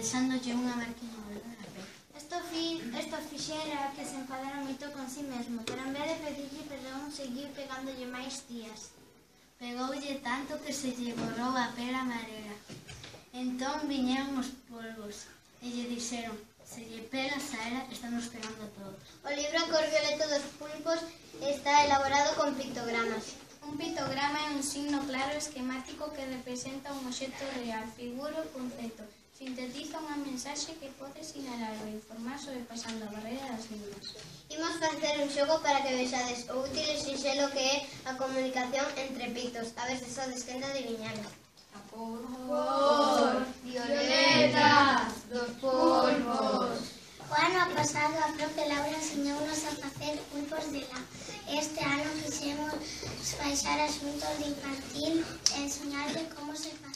deixándolle unha marquiña volver a pé. Esto fixera que se enfadara moito con si mesmo, pero en vez de pedirlle perdón, seguiu pegándolle máis días. Pegoulle tanto que se lle borrou a pela amarela. Entón viñeron os polvos e lle dixeron: se lle pegas a ela, estamos pegando todos. O libro Cor violeta dos pulpos está elaborado con pictogramas. Un pictograma é un signo claro esquemático que representa un obxecto real, figura ou concepto. Sintetiza unha mensaxe que pode sinalar ou informar sobrepasando a barreira das linguas. Imos facer un xogo para que vexades o útil e sinxelo que é a comunicación entre pictos. A ver se sodes quen de adivinhalo. Cor violeta dos polvos. O ano pasado a profe Laura enseñounos a facer pulpos de la. Este ano quixemos baixar asuntos de infantil e enseñarle como se faz.